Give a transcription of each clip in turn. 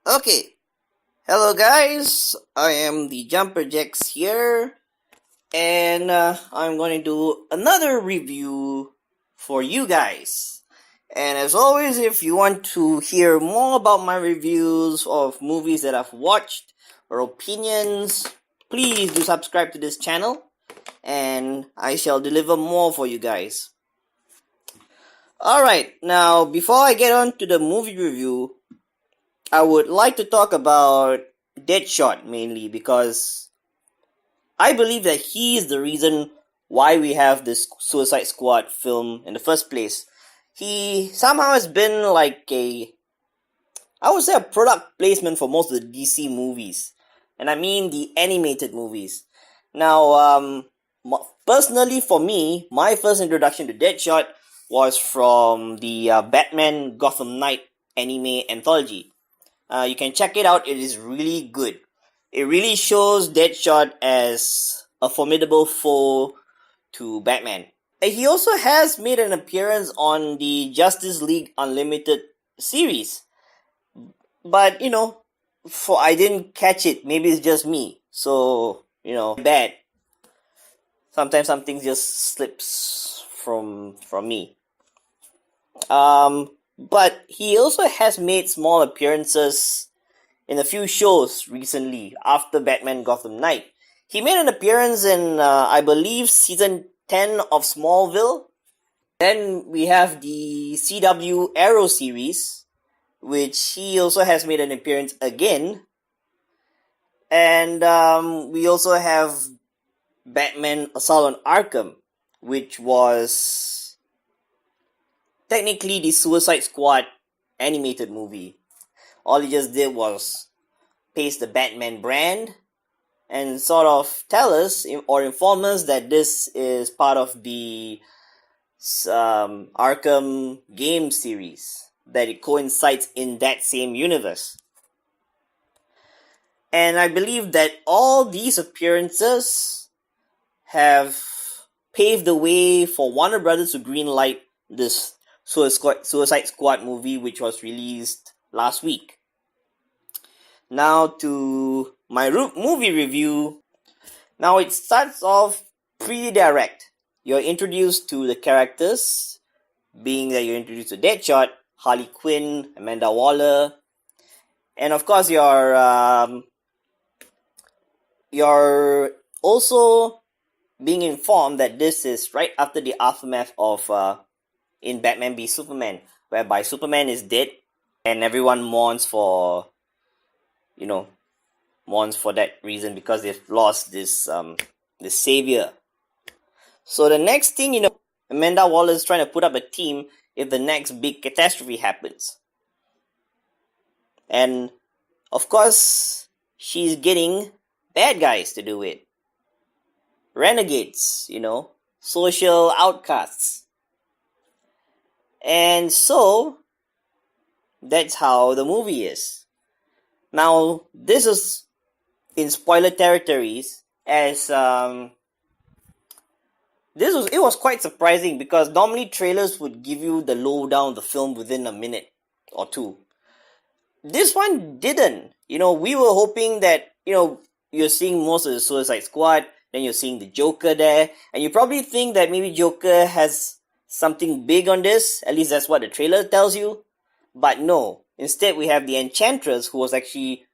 Okay, hello guys, I am the Jumper Jacks here, and I'm going to do another review for you guys. And as always, if you want to hear more about my reviews of movies that I've watched or opinions, please do subscribe to this channel, and I shall deliver more for you guys. Alright, now before I get on to the movie review, I would like to talk about Deadshot mainly because I believe that he is the reason why we have this Suicide Squad film in the first place. He somehow has been like I would say a product placement for most of the DC movies. And I mean the animated movies. Now, personally for me, my first introduction to Deadshot was from the Batman Gotham Knight anime anthology. You can check it out, it is really good. It really shows Deadshot as a formidable foe to Batman. He also has made an appearance on the Justice League Unlimited series. But, I didn't catch it. Maybe it's just me. So, bad. Sometimes something just slips from me. But he also has made small appearances in a few shows recently after Batman Gotham Knight. He made an appearance in, I believe, season 10 of Smallville. Then we have the CW Arrow series, which he also has made an appearance again. And we also have Batman Assault on Arkham, which was technically the Suicide Squad animated movie. All he just did was paste the Batman brand and sort of tell us or inform us that this is part of the Arkham game series, that it coincides in that same universe. And I believe that all these appearances have paved the way for Warner Brothers to greenlight this Suicide Squad movie, which was released last week. Now to my movie review. Now it starts off pretty direct. You're introduced to the characters, being that you're introduced to Deadshot, Harley Quinn, Amanda Waller, and of course you're also being informed that this is right after the aftermath of in Batman v Superman, whereby Superman is dead and everyone mourns for that reason because they've lost this savior. So the next thing Amanda Waller is trying to put up a team if the next big catastrophe happens. And of course, she's getting bad guys to do it. Renegades, social outcasts. And so that's how the movie is. Now, this is in spoiler territories, as it was quite surprising because normally trailers would give you the lowdown of the film within a minute or two. This one didn't. We were hoping that, you're seeing most of the Suicide Squad, then you're seeing the Joker there, and you probably think that maybe Joker has something big on this, at least that's what the trailer tells you. But no. Instead, we have the Enchantress, who is actually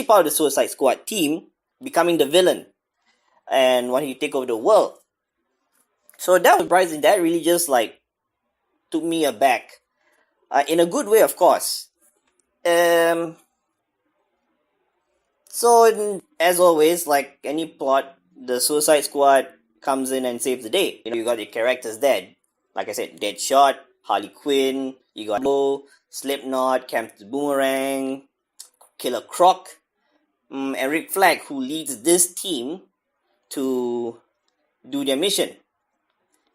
part of the Suicide Squad team, becoming the villain and wanting to take over the world. So that was surprising. That really just took me aback, in a good way, of course. So as always, like any plot, the Suicide Squad comes in and saves the day. You got your characters dead. Like I said, Deadshot, Harley Quinn, you got Slipknot, Captain Boomerang, Killer Croc, and Rick Flag, who leads this team to do their mission.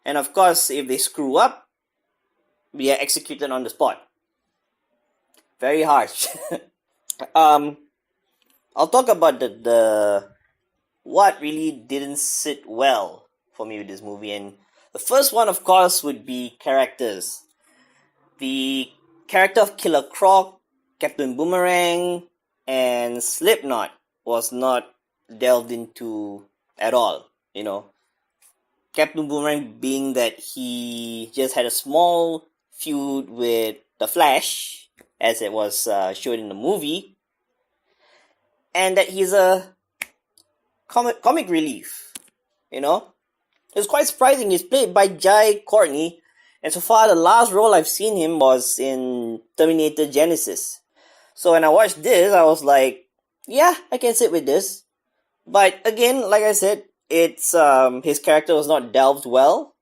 And of course, if they screw up, they are executed on the spot. Very harsh. I'll talk about the what really didn't sit well for me with this movie. And the first one, of course, would be characters. The character of Killer Croc Captain Boomerang and Slipknot was not delved into at all. Captain Boomerang being that he just had a small feud with the Flash, as it was shown in the movie, and that he's a comic relief. It's quite surprising. He's played by Jai Courtney, and so far the last role I've seen him was in Terminator Genesis. So when I watched this, I was like, yeah, I can sit with this. But again, like I said, it's his character was not delved well.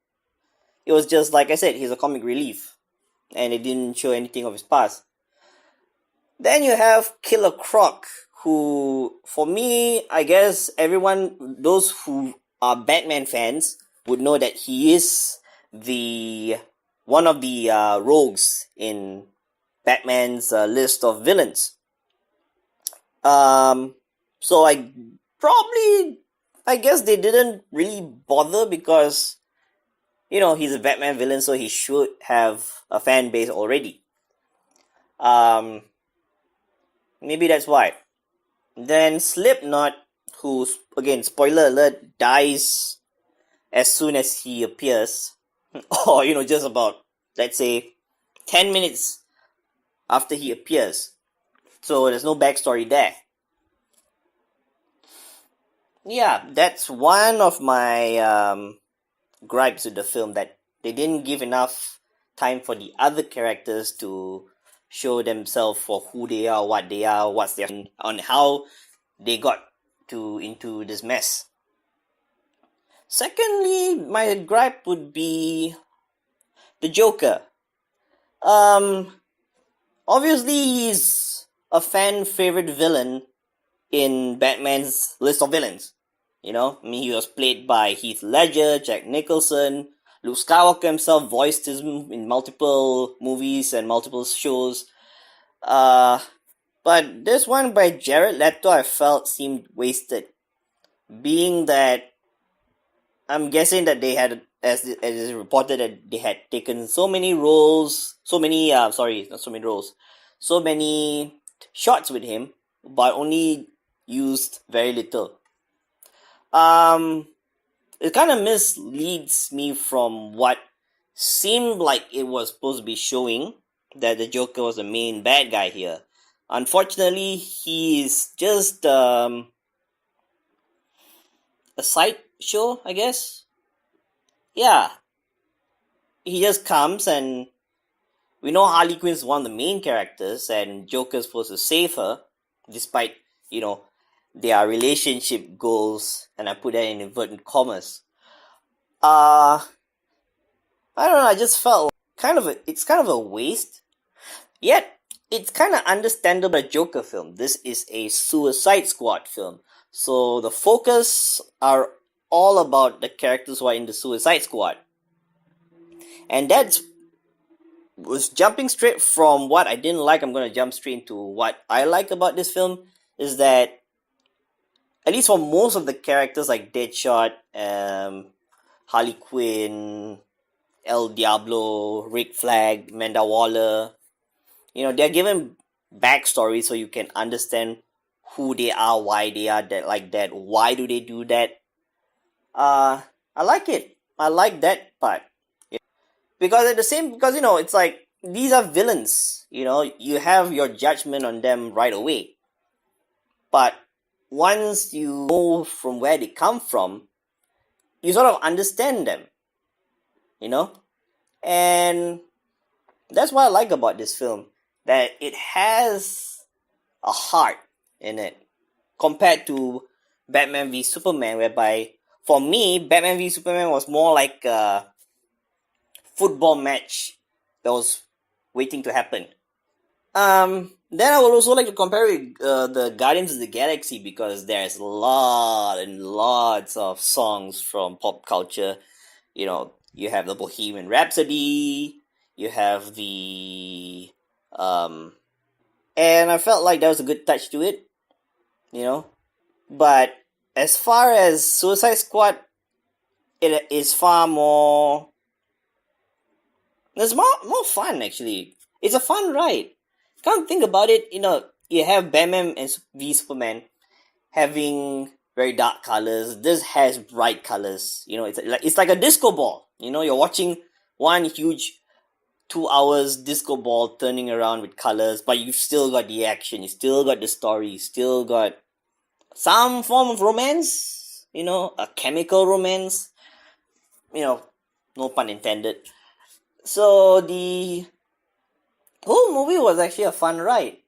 It was just, like I said, he's a comic relief, and it didn't show anything of his past. Then you have Killer Croc, who, for me, I guess those who are Batman fans would know that he is one of the rogues in Batman's list of villains. So I guess they didn't really bother because, he's a Batman villain, so he should have a fan base already. Maybe that's why. Then Slipknot, who, again, spoiler alert, dies as soon as he appears. Or, just about, let's say, 10 minutes after he appears. So there's no backstory there. Yeah, that's one of my gripes with the film, that they didn't give enough time for the other characters to show themselves for who they are, what they are, what's their on how they got into this mess. Secondly, my gripe would be the Joker. Obviously he's a fan favorite villain in Batman's list of villains. He was played by Heath Ledger, Jack Nicholson. Luke Skywalker himself voiced him in multiple movies and multiple shows. But this one by Jared Leto I felt seemed wasted. Being that I'm guessing that they had, as it is reported, that they had taken so many shots with him, but only used very little. It kind of misleads me from what seemed like it was supposed to be showing, that the Joker was the main bad guy here. Unfortunately, he's just a side show, I guess. Yeah. He just comes, and we know Harley Quinn's one of the main characters, and Joker's supposed to save her, despite, their relationship goals, and I put that in inverted commas. I don't know, I just felt it's kind of a waste. Yet, it's kind of understandable a Joker film. This is a Suicide Squad film. So the focus are all about the characters who are in the Suicide Squad. And was jumping straight from what I didn't like. I'm going to jump straight into what I like about this film, is that at least for most of the characters like Deadshot, Harley Quinn, El Diablo, Rick Flag, Amanda Waller, they're given backstory so you can understand who they are, why they are like that, why do they do that. I like it. I like that part. Because it's like, these are villains, you have your judgment on them right away. But once you know from where they come from, you sort of understand them, and that's what I like about this film, that it has a heart in it, compared to Batman v Superman, whereby, for me, Batman v Superman was more like a football match that was waiting to happen. Then I would also like to compare it, the Guardians of the Galaxy, because there's lots of songs from pop culture. You have the Bohemian Rhapsody, you have the and I felt like that was a good touch to it, But as far as Suicide Squad, it is far more. There's more fun, actually. It's a fun ride. Come think about it, you have Batman and v Superman having very dark colors. This has bright colors. It's like a disco ball. You're watching one huge 2 hours disco ball turning around with colors, but you've still got the action, you still got the story, you still got some form of romance, a chemical romance, no pun intended. So the whole movie was actually a fun ride,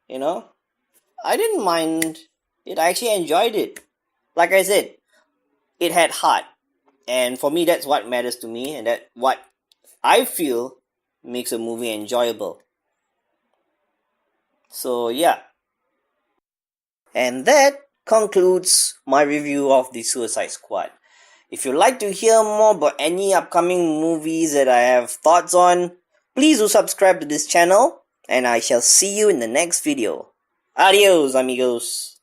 you know. I didn't mind it, I actually enjoyed it. Like I said, it had heart. And for me, that's what matters to me, and that what I feel makes a movie enjoyable. So yeah, and that concludes my review of the Suicide Squad. If you'd like to hear more about any upcoming movies that I have thoughts on, please do subscribe to this channel, and I shall see you in the next video. Adios, amigos.